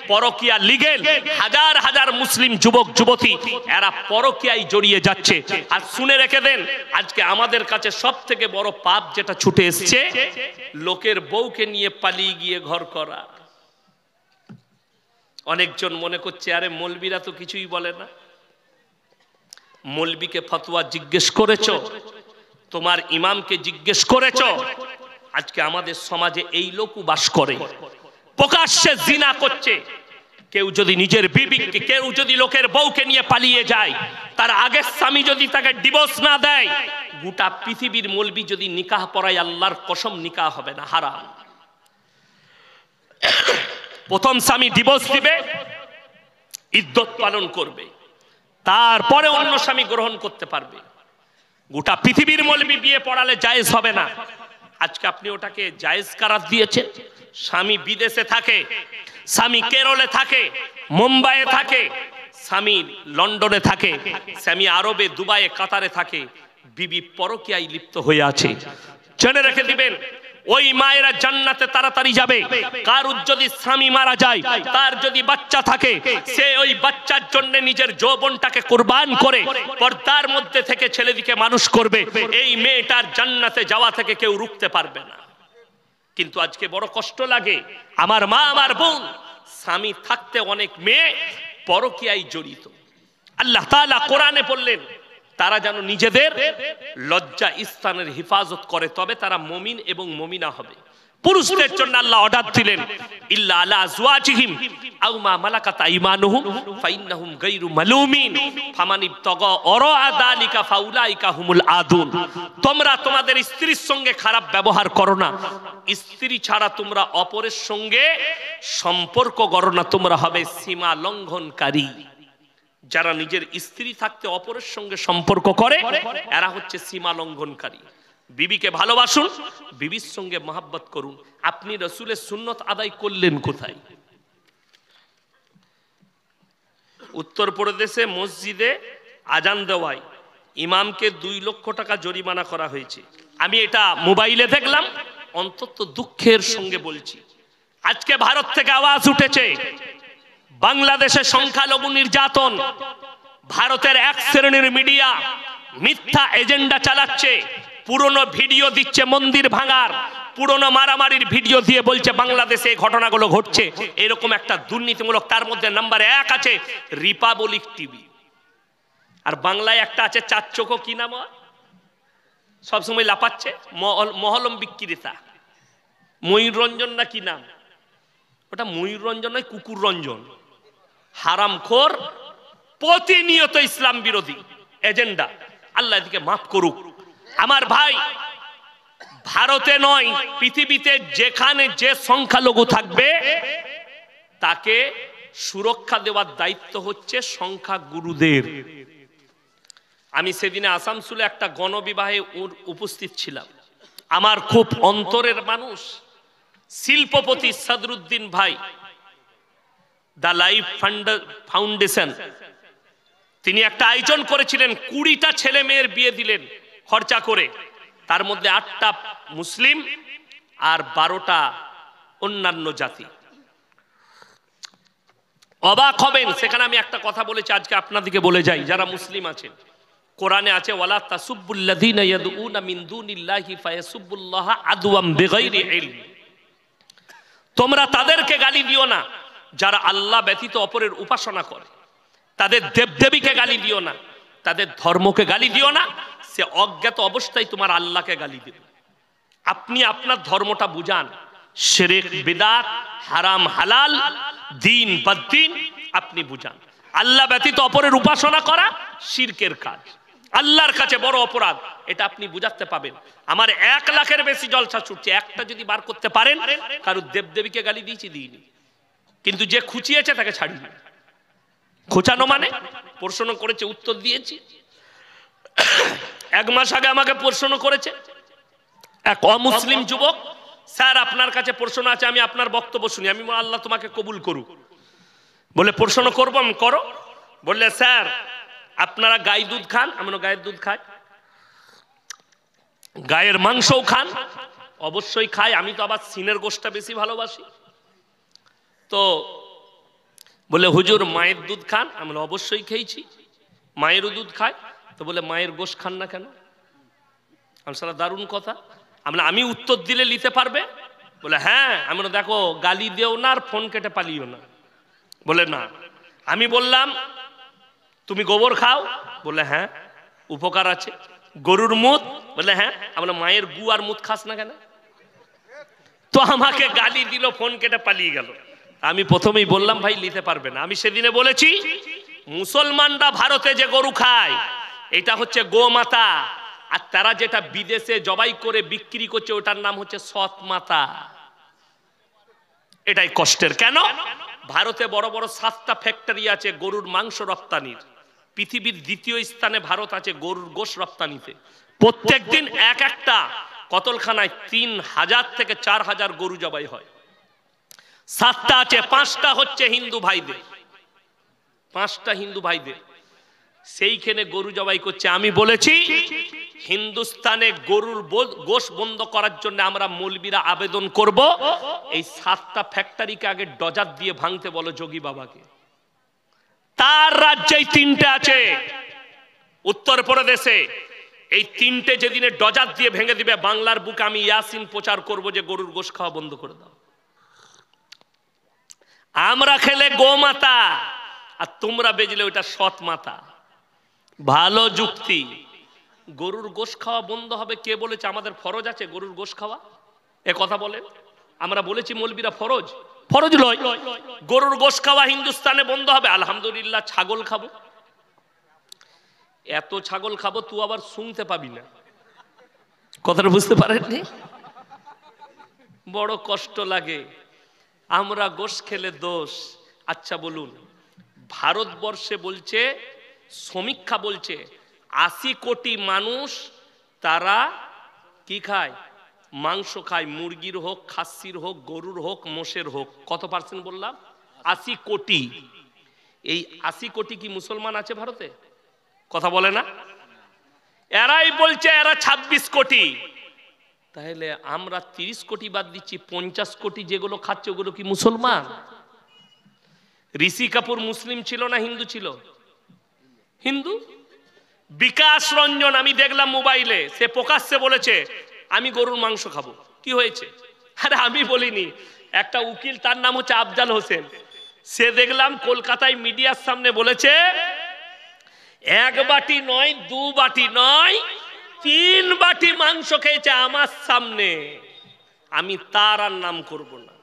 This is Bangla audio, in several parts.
পরকিয়া লিগেল, হাজার হাজার মুসলিম যুবক যুবতী এরা পরকিয়ায় জড়িয়ে যাচ্ছে। আর শুনে রেখে দেন, আজকে আমাদের কাছে সব থেকে বড় পাপ যেটা ছুটে এসছে, লোকের বউকে নিয়ে পালিয়ে গিয়ে ঘর করা। অনেকজন মনে করছে আরে মৌলবীরা তো কিছুই বলে না। মৌলবীকে ফতোয়া জিজ্ঞেস করেছো? তোমার ইমামকে জিজ্ঞেস করেছো? আজকে আমাদের সমাজে এই লোকও বাস করে, প্রকাশ্যে জিনা করছে। কেউ যদি নিজের বিবিকে, কেউ যদি লোকের বউকে নিয়ে পালিয়ে যায়, তার আগের স্বামী যদি তাকে ডিভোর্স না দেয়, গোটা পৃথিবীর মৌলবী যদি নিকাহ পড়ায়, আল্লাহর কসম নিকাহ হবে না, হারাম। প্রথম স্বামী ডিভোর্স দিবে, ইদ্যত পালন করবে, তারপরে অন্য স্বামী গ্রহণ করতে পারবে। গোটা পৃথিবীর মৌলবী বিয়ে পড়ালে জায়েজ হবে না। আজকে আপনি ওটাকে জায়েজ করার দিয়েছেন। স্বামী বিদেশে থাকে, স্বামী কেরলে থাকে, মুম্বাইয়ে থাকে, স্বামী লন্ডনে থাকে, স্বামী আরবে, দুবাইয়ে, কাতারে থাকে, বিবি পরকীয়ায় লিপ্ত হয়ে আছে। জেনে রেখে দিবেন, ওই মায়েরা জান্নাতে তাড়াতাড়ি যাবে। কারুর যদি স্বামী মারা যায়, তার যদি বাচ্চা থাকে, সে ওই বাচ্চার জন্য নিজের যৌবনটাকে কুরবান করে পর্দার মধ্যে থেকে ছেলেদিকে মানুষ করবে। এই মেয়েটার জান্নাতে যাওয়া থেকে কেউ রুখতে পারবে না। কিন্তু আজকে বড় কষ্ট লাগে, আমার মা, আমার বোন, স্বামী থাকতে অনেক মেয়ে পরকীয়ায় জড়িত। আল্লাহ তাআলা কোরআনে বললেন, তারা যেন নিজেদের লজ্জা স্থানের হিফাজত করে, তবে তারা মুমিন এবং মুমিনা হবে। পুরুষদের জন্য আল্লাহ অর্ডার দিলেন, ইল্লা আলা আজওয়াজিহিম আও মা মালাকাত আইমানুহুম ফাইন্নাহুম গায়রু মালুমিন ফামান ইবতাগা ওয়ারা যালিকা ফাউলাইকা হুমুল আদুন। তোমরা তোমাদের স্ত্রীর সঙ্গে খারাপ ব্যবহার করো না, স্ত্রী ছাড়া তোমরা অপরের সঙ্গে সম্পর্ক করো না, তোমরা হবে সীমা লঙ্ঘনকারী। যারা নিজের স্ত্রী থাকতে অপরের সঙ্গে সম্পর্ক করে, এরা হচ্ছে সীমা লঙ্ঘনকারী। বিবিকে ভালোবাসুন, বিবির সঙ্গে মহব্বত করুন। আপনি রাসূলের সুন্নত আদায় করলেন কোথায়? উত্তরপ্রদেশে মসজিদে আজান দেওয়ায় ইমামকে 2 লক্ষ টাকা জরিমানা করা হয়েছে। আমি এটা মোবাইলে দেখলাম, অন্তত দুঃখের সঙ্গে বলছি। আজকে ভারত থেকে আওয়াজ উঠেছে, বাংলাদেশে সংখ্যালঘু নির্যাতন। ভারতের এক শ্রেণীর মিডিয়া মিথ্যা এজেন্ডা চালাচ্ছে, পুরনো ভিডিও দিচ্ছে মন্দির ভাঙার, পুরনো মারামারির ভিডিও দিয়ে বলছে বাংলাদেশে এই ঘটনাগুলো ঘটছে। এরকম একটা দুর্নীতিমূলক, তার মধ্যে নাম্বার 1 আছে রিপাবলিক টিভি, আর বাংলায় একটা আছে চার চোখো, কি নাম সবসময় লাপাচ্ছে, মহলম বিক্রেতা, ময়ূররঞ্জন না কি নাম ওটা, ময়ূররঞ্জন নয়, কুকুর রঞ্জন। হারামখোর, প্রতিনিয়ত ইসলাম বিরোধী এজেন্ডা। আল্লাহ এদিকে মাফ করুক। আমার ভাই, ভারতে নয়, পৃথিবীতে যেখানে যে সংখ্যালঘু থাকবে তাকে সুরক্ষা দেওয়ার দায়িত্ব হচ্ছে সংখ্যাগুরুদের। আমি সেদিনে আসানসোলে একটা গণবিবাহে উপস্থিত ছিলাম। আমার খুব অন্তরের মানুষ, শিল্পপতি সদরুদ্দিন ভাই, দ্য লাইফ ফাউন্ডেশন, তিনি একটা আয়োজন করেছিলেন, 20টা ছেলে মেয়ের বিয়ে দিলেন খরচা করে, তার মধ্যে 8টা মুসলিম আর 12টা অন্যান্য জাতি। অবাক হবেন, সেখানে আমি একটা কথা বলেছি, আজকে আপনাদেরকে বলে যাই, যারা মুসলিম আছেন, কোরআনে আছে ওয়ালা তাসুব্বুল্লাযীনা ইয়াদউনা মিন দুনিল্লাহি ফায়াসুব্বুল্লাহা আদওয়াম বিগাইরি ইলম। তোমরা তাদেরকে গালি দিও না যারা আল্লাহ ব্যতীত অপরের উপাসনা করে, তাদের দেবদেবীকে গালি দিও না, তাদের ধর্মকে গালি দিও না, সে অজ্ঞাত অবস্থায় তোমার আল্লাহকে গালি দেবে। আপনি আপনার ধর্মটা বুঝান, শিরক বিদআত, হারাম হালাল, দিন বদ্দিন আপনি বুঝান। আল্লাহ ব্যতীত অপরের উপাসনা করা শিরকের কাজ, আল্লাহর কাছে বড় অপরাধ, এটা আপনি বুঝাতে পাবেন। আমার 1 লাখের বেশি জলসা ছুটছে, একটা যদি বার করতে পারেন, কারণ দেবদেবীকে গালি দিয়েছি, দিইনি, কিন্তু যে খুঁচিয়েছে তাকে ছাড়িনি। খোঁচানো মানে প্রশ্ন করেছে, উত্তর দিয়েছি। 1 মাস আগে আমাকে প্রশ্ন করেছে এক অমুসলিম যুবক, স্যার আপনার কাছে প্রশ্ন আছে, আমি আপনার বক্তব্য শুনি। আমি বললাম আল্লাহ তোমাকে কবুল করুক। বলে প্রশ্ন করবো, আমি করো। বললে স্যার আপনারা গাই দুধ খান? আমি গায়ের দুধ খাই। গায়ের মাংসও খান? অবশ্যই খাই, আমি তো আবার সিনের গোশটা বেশি ভালোবাসি। তো বলে হুজুর মায়ের দুধ খান? আমি বলে অবশ্যই খেয়েছি, মায়েরও দুধ খায়। তো বলে মায়ের গোশ খান না কেন? আমি সালা দারুণ কথা। আমি উত্তর দিলে নিতে পারবে? বলে হ্যাঁ। আমি বলে দেখো গালি দেও না আর ফোন কেটে পালিও না। বলে না। আমি বললাম তুমি গোবর খাও? বলে হ্যাঁ। উপকার আছে। গরুর মুত? বলে হ্যাঁ। আমরা মায়ের গু আর মুত খাস না কেন? তো আমাকে গালি দিল, ফোন কেটে পালিয়ে গেল। আমি প্রথমেই বললাম ভাই নিতে পারবে না। আমি সেদিনে বলেছি মুসলমানরা ভারতে যে গরু খায় এটা হচ্ছে গোমাতা, আর তারা যেটা বিদেশে জবাই করে বিক্রি করছে ওটার নাম হচ্ছে সৎ মাতা। এটাই কষ্টের। কেন? ভারতে বড় বড় 7টা ফ্যাক্টরি আছে গরুর মাংস রপ্তানির। পৃথিবীর দ্বিতীয় স্থানে ভারত আছে গরুর গোশ রপ্তানিতে। প্রত্যেক দিন এক একটা কতলখানায় 3000 থেকে 4000 গরু জবাই হয়। 7টা আছে, 5টা হচ্ছে হিন্দু ভাইদের, 5টা হিন্দু ভাইদের, সেইখানে গরু জবাই করছে। আমি বলেছি হিন্দুস্তানে গরুর গোশ বন্ধ করার জন্য আমরা মৌলবীরা আবেদন করব, এই 7টা ফ্যাক্টরিকে আগে ডজার দিয়ে ভাঙতে বলো যোগী বাবাকে। তার রাজ্যে 3টে আছে উত্তরপ্রদেশে, এই 3টে যেদিনে ডজার দিয়ে ভেঙে দিবে বাংলার বুকে আমি ইয়াসিন প্রচার করব যে গরুর গোশ খাওয়া বন্ধ করে দাও। আমরা খেলে গোমাতা আর তোমরা বেজলে ওইটা সৎ মাতা। ভালো যুক্তি। গরুর গোশ খাওয়া বন্ধ হবে কে বলেছে? আমাদের ফরজ আছে গরুর গোশ খাওয়া? এ কথা বলেন। আমরা বলেছি মৌলবীরা ফরজ? ফরজ নয়। গরুর গোশ খাওয়া হিন্দুস্তানে বন্ধ হবে। আলহামদুলিল্লাহ ছাগল খাবো, এত ছাগল খাবো তুই আবার শুনতে পাবি না। কথাটা বুঝতে পারেননি? বড় কষ্ট লাগে। আমরা গোশ খেলে দোষ। আচ্ছা বলুন, ভারতবর্ষে বলছে, সমীক্ষা বলছে 80 কোটি মানুষ তারা কি খায়? মাংস খায়। মুরগির হোক, খাসির হোক, গরুর হোক, মোষের হোক। কত পার্সেন্ট বললাম? 80 কোটি। এই 80 কোটি কি মুসলমান আছে ভারতে? কথা বলে না? এরাই বলছে এরা 26 কোটি। তাহলে আমরা 30 কোটি বাদ দিচ্ছি, 50 কোটি যেগুলো খাচ্ছে ওগুলো কি মুসলমান? ঋষি কাপুর মুসলিম ছিল না হিন্দু ছিল? হিন্দু। বিকাশ রঞ্জন আমি দেখলাম মোবাইলে, সে প্রকাশ্যে বলেছে আমি গরুর মাংস খাবো। কি হয়েছে? আরে আমি বলিনি, একটা উকিল তার নাম হচ্ছে আফজাল হোসেন, সে দেখলাম কলকাতায় মিডিয়ার সামনে বলেছে 1 বাটি নয়, 2 বাটি নয়, 3 বাটি মাংস খেয়েছে আমার সামনে। আমি তার আর নাম করব না,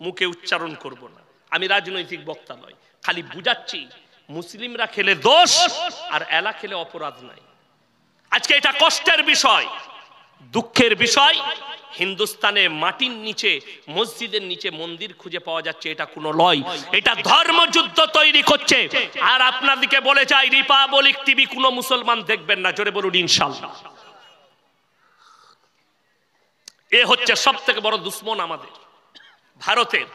মুখে উচ্চারণ করব না। আমি রাজনৈতিক বক্তা নয়, খালি বুঝাচ্ছি মুসলিমরা খেলে দোষ আর এলা খেলে অপরাধ নাই। আজকে এটা কষ্টের বিষয়, দুঃখের বিষয়। হিন্দুস্তানে মাটির নিচে, মসজিদের নিচে মন্দির খুঁজে পাওয়া যাচ্ছে, এটা কোনো লয়, এটা ধর্মযুদ্ধ তৈরি করছে। আর আপনাদেরকে বলে যাই, রিপাবলিক টিভি কোনো মুসলমান দেখবেন না। জোরে বলুন ইনশাআল্লাহ। এ হচ্ছে সব থেকে বড় দুশ্মন আমাদের ভারতের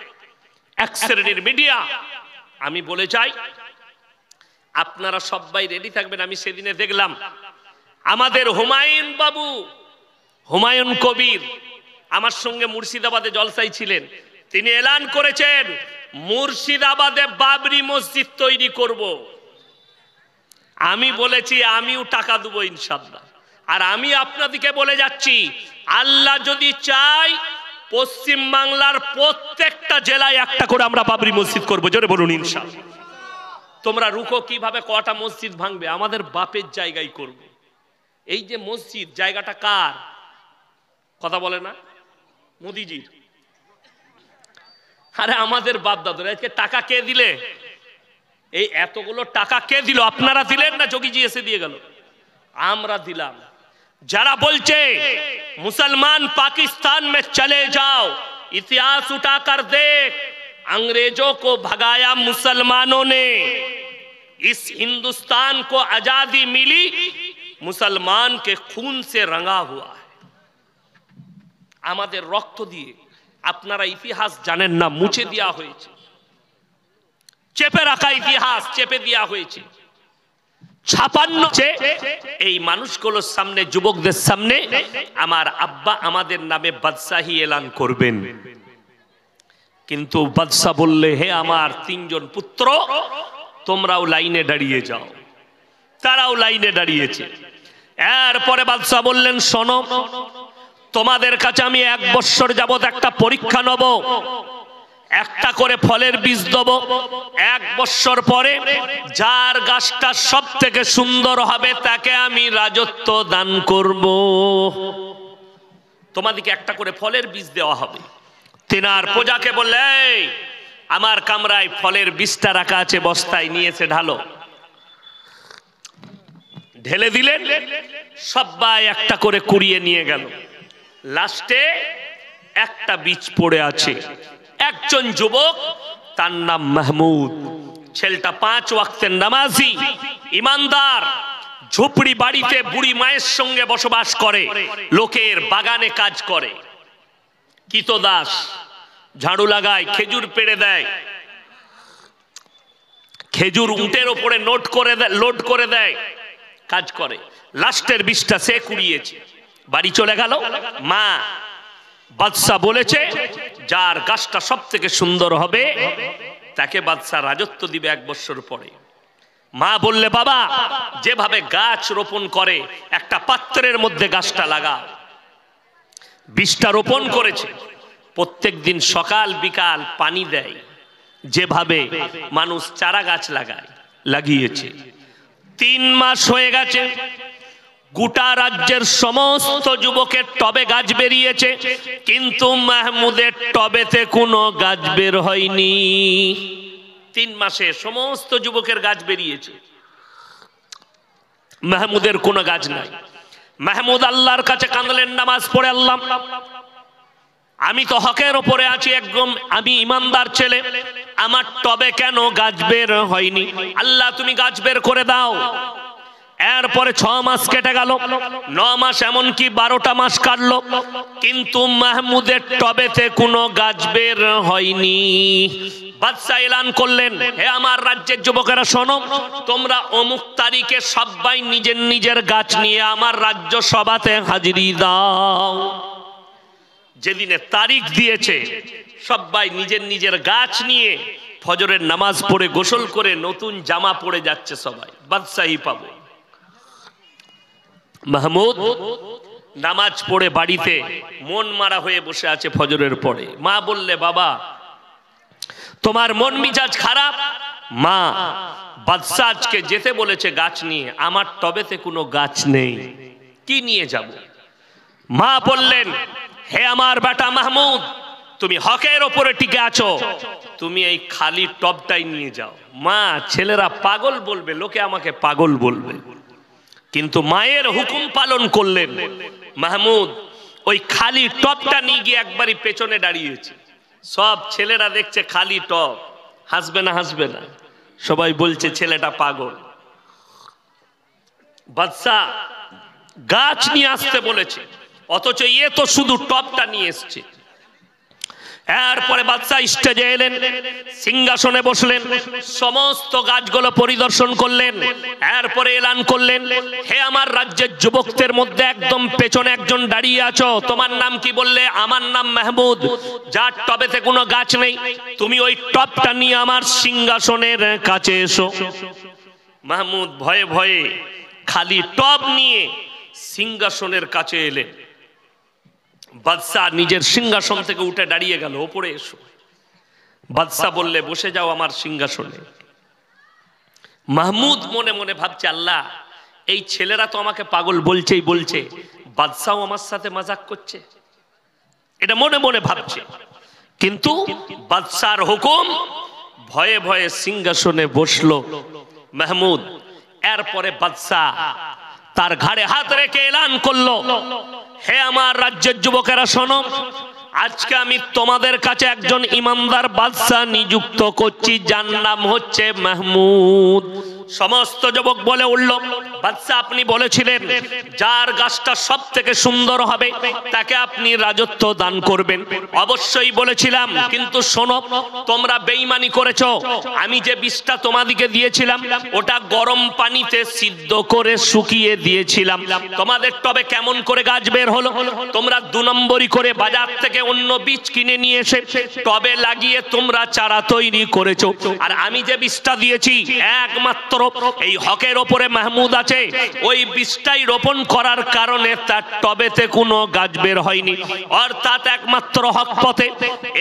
এক শ্রেণীর মিডিয়া। আমি বলে যাই আপনারা সবাই রেডি থাকবেন। আমি সেদিনে দেখলাম আমাদের হুমায়ুন বাবু, হুমায়ুন কবির আমার সঙ্গে মুর্শিদাবাদে জলসায় ছিলেন। তিনি এলান করেছেন মুর্শিদাবাদে বাবরি মসজিদ তৈরি করব। আমি বলেছি আমিও টাকা দেবো ইনশাআল্লাহ। আর আমি আপনাদেরকে বলে যাচ্ছি আল্লাহ যদি চাই পশ্চিম বাংলার প্রত্যেকটা জেলায় একটা করে আমরা বাবরি মসজিদ করব। জোরে বলুন ইনশাআল্লাহ। তোমরা রুখো কিভাবে কটা মসজিদ ভাঙবে? আমাদের বাপের জায়গায় করব। এই যে মসজিদ, জায়গাটা কার? কথা বলে না? মোদিজির। আরে আমাদের বাপ দাদুরা। আজকে টাকা কে দিলে? এই এতগুলো টাকা কে দিল? আপনারা দিলেন না যোগীজি এসে দিয়ে গেল? আমরা দিলাম। যারা বলছে মুসলমান पाकिस्तान में चले जाओ, इतिहास उठाकर देख, अंग्रेजों को भगाया मुसलमानों ने। इस हिंदुस्तान को आजादी मिली मुसलमान के खून से रंगा हुआ है। আমাদের রক্ত দিয়ে। আপনারা ইতিহাস জানেন না, মুছে দেওয়া হয়েছে, চেপে রাখা ইতিহাস চেপে দেওয়া হয়েছে। 56 এই মানুষগুলোর সামনে, যুবকদের সামনে আমার আব্বা আমাদের নামে বাদশাহী এলান করবেন। কিন্তু বাদশা বললে, হে আমার তিনজন পুত্র, তোমরাও লাইনে দাঁড়িয়ে যাও। তারাও লাইনে দাঁড়িয়েছে। এরপরে বাদশা বললেন, শোনো, তোমাদের কাছে আমি 1 বৎসর যাবত একটা পরীক্ষা নেব, একটা করে ফলের বীজ দেব। 1 বৎসর পরে যার গাছটা সব থেকে সুন্দর হবে তাকে আমি রাজত্ব দান করব। তোমাদেরকে একটা করে ফলের বীজ দেওয়া হবে। তিনার প্রজাকে বললে, আমার কামরায় ফলের বীজটা রাখা আছে, বস্তায় নিয়েছে, ঢালো। ঢেলে দিলেন, সবাই একটা করে কুড়িয়ে নিয়ে গেল। লাস্টে একটা বীজ পড়ে আছে। একজন যুবক, তার নাম মাহমুদ। ছেলেটা 5 ওয়াক্তের নামাজি, ইমানদার, ঝুপড়ি বাড়িতে বুড়ি মায়ের সঙ্গে বসবাস করে, লোকের বাগানে কাজ করে, কৃতদাস, ঝাড়ু লাগায়, খেজুর পেড়ে দেয়, খেজুর উটের ওপরে লোড করে দেয়, কাজ করে। লাস্টের বীজটা সে কুড়িয়েছে, বাড়ি চলে গেল। মা বাদশা বলেছে, যার গাছটা সব থেকে সুন্দর হবে তাকে বাদশা রাজত্ব দিবে 1 বৎসর পরে। মা বললে, বাবা, যেভাবে গাছ রোপণ করে, একটা পাত্রের মধ্যে গাছটা লাগা। বীজটা রোপণ করেছে, প্রত্যেক দিন সকাল বিকাল পানি দেয়, যেভাবে মানুষ চারা গাছ লাগিয়েছে। 3 মাস হয়ে গেছে, গোটা রাজ্যের সমস্ত যুবকের টবে গাছ বেরিয়েছে, কিন্তু মাহমুদের টবেতে কোনো গাছ বের হয়নি। 3 মাসে সমস্ত যুবকের গাছ বেরিয়েছে, মাহমুদের কোনো গাছ নাই। মাহমুদ আল্লাহর কাছে কাঁদলেন, নামাজ পড়ে, আল্লাহ, আমি তো হকের ওপরে আছি, একদম আমি ইমানদার ছেলে, আমার টবে কেন গাছ বের হয়নি? আল্লাহ, তুমি গাছ বের করে দাও। এরপরে 6 মাস কেটে গেল, 9 মাস, এমনকি 12টা মাস কাটলো, কিন্তু মাহমুদের টবেতে কোনো গাছ বের হয়নি। বাদশা এলান করলেন, হে আমার রাজ্যের যুবকেরা, শোনো, তোমরা অমুক তারিখে সবাই নিজের নিজের গাছ নিয়ে আমার রাজ্য সভাতে হাজিরি দাও। যেদিনে তারিখ দিয়েছে, সবাই নিজের নিজের গাছ নিয়ে ফজরের নামাজ পড়ে গোসল করে নতুন জামা পরে যাচ্ছে সবাই, বাদশাহী পাবো। মাহমুদ নামাজ পড়ে বাড়িতে মন মারা হয়ে বসে আছে ফজরের পরে। মা বললে, বাবা, তোমার মন মিজাজ খারাপ? মা, বাদশা আজকে যেতে বলেছে গাছ নিয়ে, আমার টবেতে কোনো গাছ নেই, কি নিয়ে যাব? মা বললেন, হে আমার বেটা মাহমুদ, তুমি হকের ওপরে টিকে আছো, তুমি এই খালি টবটাই নিয়ে যাও। মা, ছেলেরা পাগল বলবে, লোকে আমাকে পাগল বলবে, কিন্তু মায়ের হুকুম পালন করলেন। মাহমুদ ওই খালি টবটা নিয়ে গিয়ে একবারই পেছনে দাঁড়িয়েছে। সব ছেলেরা দেখছে খালি টব, হাসবে না, হাসবে না, সবাই বলছে ছেলেটা পাগল। বাদশা গাছ নিয়ে আসতে বলেছে, অথচ এ তো শুধু টবটা নিয়ে এসছে। এরপরে বাদশা স্টেজে এলেন, সিংহাসনে বসলেন, সমস্ত গাছগুলো পরিদর্শন করলেন। এরপরে এলান করলেন, হে আমার রাজ্যের যুবকদের মধ্যে একদম পেছনে একজন দাঁড়িয়ে আছো, তোমার নাম কি? বললে, আমার নাম মাহমুদ। যার টবেতে কোনো গাছ নেই, তুমি ওই টবটা নিয়ে আমার সিংহাসনের কাছে এসো। মাহমুদ ভয়ে ভয়ে খালি টব নিয়ে সিংহাসনের কাছে এলেন। বাদশা নিজের সিংহাসন থেকে উঠে দাঁড়িয়ে গেল, ওপরে এসো। বাদশা বললে, বসে যাও আমার সিংহাসনে। মাহমুদ মনে মনে ভাবছে, আল্লাহ, এই ছেলেরা তো আমাকে পাগল বলছেই বলছে, বাদশাও আমার সাথে মজাক করছে, এটা মনে মনে ভাবছে। কিন্তু বাদশার হুকুম, ভয়ে ভয়ে সিংহাসনে বসলো মাহমুদ। এরপরে বাদশা তার ঘাড়ে হাত রেখে এলান করলো, হে আমার রাজ্যের যুবকেরা, শোনো, আজকে আমি তোমাদের কাছে একজন ইমানদার বাদশা নিযুক্ত করছি, যার নাম হচ্ছে মাহমুদ। সমস্ত যুবক বলে উঠল, বাদশা আপনি বলেছিলেন যার গাছটা সব থেকে সুন্দর হবে তাকে আপনি রাজত্ব দান করবেন। অবশ্যই বলেছিলাম, কিন্তু শোনো, তোমরা বেঈমানি করেছো। আমি যে বিষটা তোমাদেরকে দিয়েছিলাম ওটা গরম পানিতে সিদ্ধ করে শুকিয়ে দিয়েছিলাম। তোমাদের টবে কেমন করে গাছ বের হলো? তোমরা 2 নম্বরই করে বাজার থেকে অন্য বীজ কিনে নিয়ে এসে টবে লাগিয়ে তোমরা চারা তৈরি করেছো। আর আমি যে বীজটা দিয়েছি একমাত্র এই হকের ওপরে মাহমুদ আছে, ওই বীজটাই রোপণ করার কারণে তার টবেতে কোনো গাছ বের হয়নি। অর্থাৎ একমাত্র হক পথে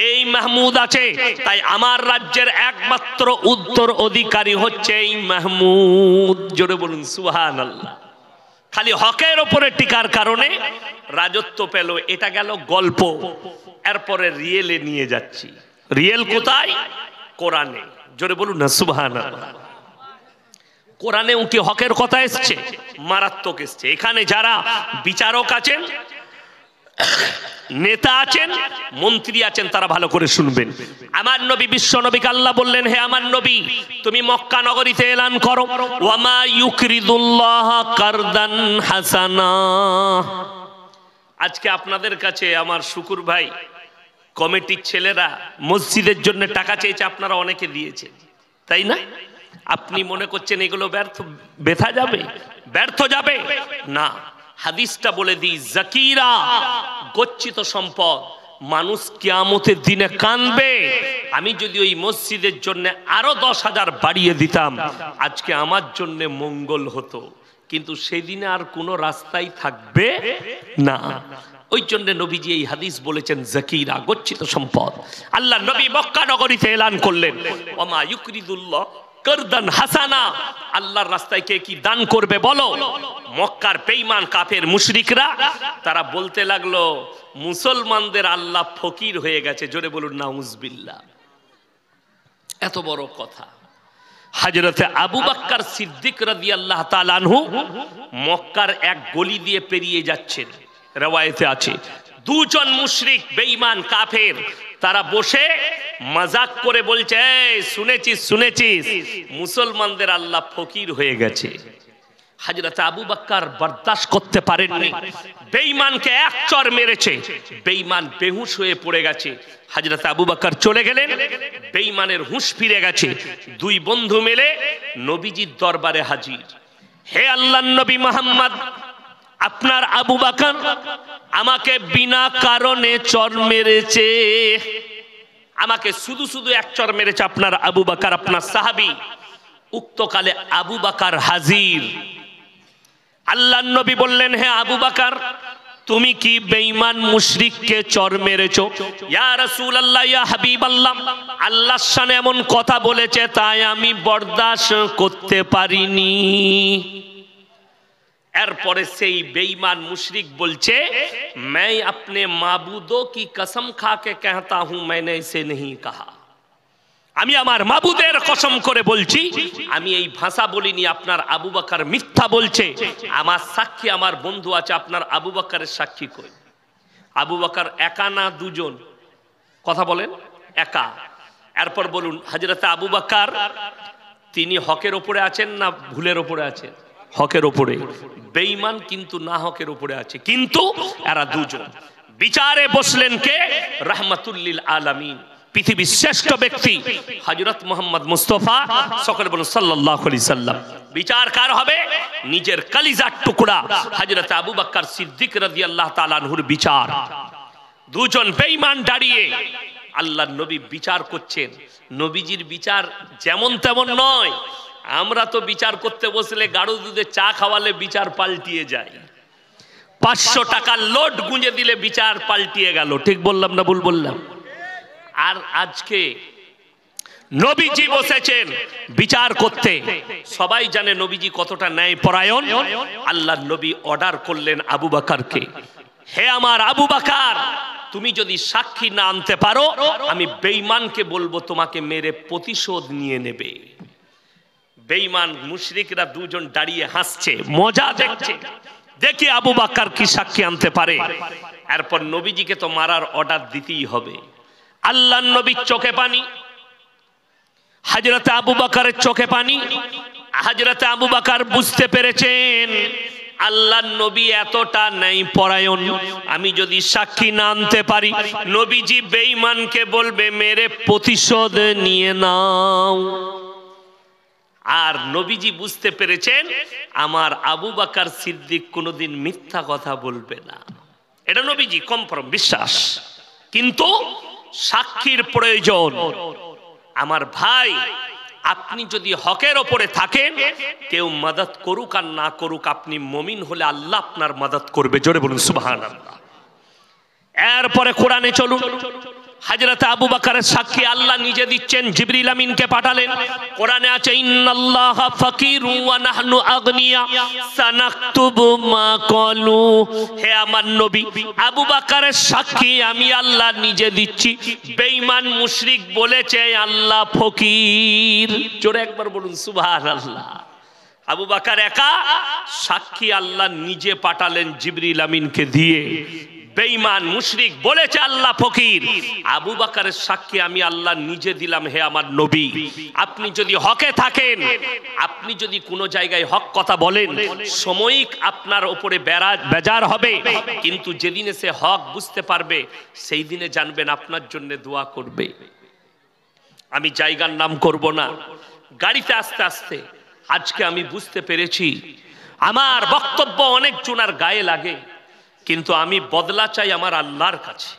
এই মাহমুদ আছে, তাই আমার রাজ্যের একমাত্র উত্তর অধিকারী হচ্ছে এই মাহমুদ। জোরে বলুন সুবহানাল্লাহ। খালি হকের ওপরে টিকার কারণে রাজত্ব পেল। এটা গেল গল্প। এরপরে রিয়েলে নিয়ে যাচ্ছি। রিয়েল কোথায়? কোরআনে। জোরে বলুন না সুবহানাল্লাহ। কোরআনেও কি হকের কথা এসছে? মারাত্মক এসছে। এখানে যারা বিচারক আছেন, নেতা আছেন, মন্ত্রী আছেন, তারা ভালো করে শুনবেন। আমার নবী বিশ্ব নবীকে আল্লাহ বললেন, হে আমার নবী, তুমি মক্কা নগরীতে এলান করো, ওয়ামা ইউকরিদুল্লাহ কারদান হাসানা। আজকে আপনাদের কাছে আমার শুকুর ভাই, কমিটির ছেলেরা মসজিদের জন্য টাকা চেয়েছে, আপনারা অনেকে দিয়েছেন, তাই না? আপনি মনে করছেন এগুলো ব্যর্থ যাবে? ব্যর্থ যাবে না। হাদিসটা বলে দিই, জাকিরা গচ্ছিত সম্পদ, মানুষ কিয়ামতের দিনে কাঁদবে। আমি যদি ওই মসজিদের জন্য আরো 10,000 বাড়িয়ে দিতাম, আজকে আমার জন্য মঙ্গল হতো, কিন্তু সেদিনে আর কোনো রাস্তাই থাকবে না। ওই জন্য নবীজি এই হাদিস বলেছেন, জাকিরা গচ্ছিত সম্পদ। আল্লাহ নবী মক্কা নগরীতে এলান করলেন, ওমা ইউকরিদুল্লাহ কারদান হাসানা। আল্লাহর রাস্তায় কে কি দান করবে বলো? মক্কার বেঈমান কাফের মুশরিকরা তারা বলতে লাগলো, মুসলমানদের আল্লাহ ফকির হয়ে গেছে। জোরে বলুন নাউজুবিল্লাহ। এত বড় কথা। হযরতে আবু বকর সিদ্দিক রাদিয়াল্লাহু তাআলা আনহু মক্কার এক গলি দিয়ে পেরিয়ে যাচ্ছেন। রওয়ায়েতে আছে, 2 জন মুশরিক বেঈমান কাফের তারা বসে মজাক করে বলছে, এই শুনেছিস মুসলমানদের আল্লাহ ফকির হয়ে গেছে। হযরত আবু বকর বরদাশত করতে পারেননি, বেঈমানকে এক চর মেরেছে, বেঈমান বেহুশ হয়ে পড়ে গেছে। হযরত আবু বকর চলে গেলেন, বেঈমানের হুঁশ ফিরে গেছে। 2 বন্ধু মিলে নবীজির দরবারে হাজির। হে আল্লাহর নবী মুহাম্মদ, আপনার আবু বকর আমাকে বিনা কারণে চর মেরেছে, আমাকে শুধু এক চর মেরেছে আপনার আবু বকর, আপনার সাহাবী। উক্তকালে আবু বকর হাজির। আল্লাহর নবী বললেন, হে আবু বকর, তুমি কি বেঈমান মুশরিককে চর মেরেছো? ইয়া রাসূলুল্লাহ, ইয়া হাবিবাল্লাহ, আল্লাহর শানে এমন কথা বলেছে তাই আমি বরদাশত করতে পারিনি। এরপরে সেই বেঈমান মুশরিক বলছে, मैं अपने माबूदों की कसम खा के कहता हूं मैंने इसे नहीं कहा। আমি আমার মাবুদের কসম করে বলছি, আমি এই ভাষা বলিনি। আপনার আবু বকর মিথ্যা বলছে। আমার সাক্ষী আমার বন্ধু আছে। আপনার আবু বকরের সাক্ষী কই? আবু বকর একা না 2 জন? কথা বলেন, একা। এরপর বলুন, হযরত আবু বকর তিনি হকের উপরে আছেন না ভুলের উপরে আছেন? হকের উপরে। বেঈমান কিন্তু না হকের উপরে আছে। কিন্তু এরা 2 জন বিচারে বসলেন কে? রাহমাতুল লিল আলামিন, পৃথিবীর শ্রেষ্ঠ ব্যক্তি হযরত মুহাম্মদ মুস্তাফা সকলে বলুন সাল্লাল্লাহু আলাইহি সাল্লাম। বিচার কার হবে? নিজের কলিজার টুকরা হযরত আবু বকর সিদ্দিক রাদিয়াল্লাহু তাআলা আনহুর বিচার। 2 জন বেঈমান দাঁড়িয়ে আল্লাহর নবী বিচার করছেন। নবীজির বিচার যেমন তেমন নয়। আমরা তো বিচার করতে বসলে গাঢ় দুধে চা খাওয়ালে বিচার পাল্টিয়ে যায়, 500 টাকার লোড গুঁজে দিলে বিচার পাল্টিয়ে গেল। ঠিক বললাম না ভুল বললাম? আর আজকে নবীজি বসেছেন বিচার করতে। সবাই জানে নবীজি কতটা ন্যায়পরায়ণ। আল্লাহর নবী অর্ডার করলেন আবু বকরকে, হে আমার আবু বকর, তুমি যদি সাক্ষী না আনতে পারো আমি বেঈমানকে বলবো তোমাকে মেরে প্রতিশোধ নিয়ে নেবে। বেঈমান মুশরিকরা 2 জন দাঁড়িয়ে হাসছে, মজা দেখছে, দেখি আবু বকর কি সাক্ষী আনতে পারে। এরপর নবীজিকে তো মারার অর্ডার দিতেই হবে। আল্লাহর নবীর চোখে পানি, হযরত আবু বকরের চোখে পানি। হযরত আবু বকর বুঝতে পেরেছেন আল্লাহর নবী এতটা নাই পরায়ণ, আমি যদি সাক্ষী না আনতে পারি নবীজি বেঈমানকে বলবে মেরে প্রতিশোধ নিয়ে নাও। আর নবীজি বুঝতে পেরেছেন আমার আবু বকর সিদ্দিক কোনোদিন মিথ্যা কথা বলবে না, এটা নবীজি কনফার্ম বিশ্বাস। কিন্তু সাক্ষীর প্রয়োজন। আমার ভাই, আপনি যদি হকের ওপরে থাকেন, কেউ মদদ করুক আর না করুক, আপনি মুমিন হলে আল্লাহ আপনার মদদ করবে। জোরে বলুন সুবহানাল্লাহ। এরপরে কোরআনে চলুন। হযরত আবু বকরের সাক্ষী আল্লাহ নিজে দিচ্ছেন, জিবরিল আমিনকে পাঠালেন। কোরআনে আছে ইন্নাল্লাহা ফাকিরু ওয়া নাহনু আগনিয়া সানাকতুবু মা ক্বালু। হে আমার নবী, আবু বকরের সাক্ষী আমি আল্লাহ নিজে দিচ্ছি। বেঈমান মুশরিক বলেছে আল্লাহ ফকির। জোরে একবার বলুন সুবহানাল্লাহ। আবু বকর একা সাক্ষী আল্লাহ নিজে পাঠালেন জিবরিল আমিনকে দিয়ে। বেঈমান মুশরিক বলেছে আল্লাহ ফকির, আবু বকরের সাক্ষী আমি আল্লাহ নিজে দিলাম। হে আমার নবী, আপনি যদি হকে থাকেন, আপনি যদি কোনো জায়গায় হক কথা বলেন, সাময়িক আপনার উপরে বেজার হবে, কিন্তু যেদিনে সে হক বুঝতে পারবে সেই দিনে জানবেন আপনার জন্য দোয়া করবে। আমি জায়গার নাম করব না। গাড়িতে আস্তে আস্তে আজকে আমি বুঝতে পেরেছি আমার বক্তব্য অনেক জনের গায়ে লাগে, কিন্তু আমি বদলা চাই আমার আল্লাহর কাছে।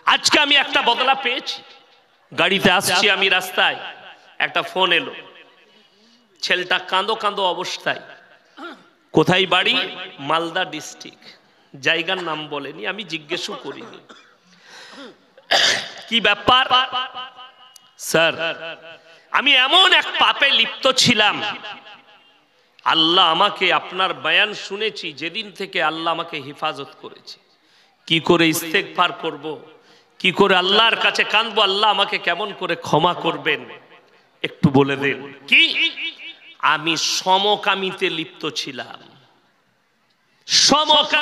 আজকে আমি একটা বদলা পেয়েছি। গাড়িতে আসছি আমি, রাস্তায় একটা ফোন এলো, ছেলেটা কাঁদো কাঁদো অবস্থায়। কোথায় বাড়ি? মালদা ডিস্ট্রিক্ট, জায়গার নাম বলেনি, আমি জিজ্ঞেসও করিনি। কি ব্যাপার? স্যার, আমি এমন এক পাপে লিপ্ত ছিলাম, আল্লাহ আমাকে, আপনার বয়ান শুনেছি, যেদিন থেকে আল্লাহ আমাকে হেফাজত করেছে। কি করে ইস্তেগফার করব, কি করে আল্লাহর কাছে কাঁদবো, আল্লাহ আমাকে কেমন করে ক্ষমা করবেন একটু বলে দেন। কি? আমি সমকামিতে লিপ্ত ছিলাম। সমকামী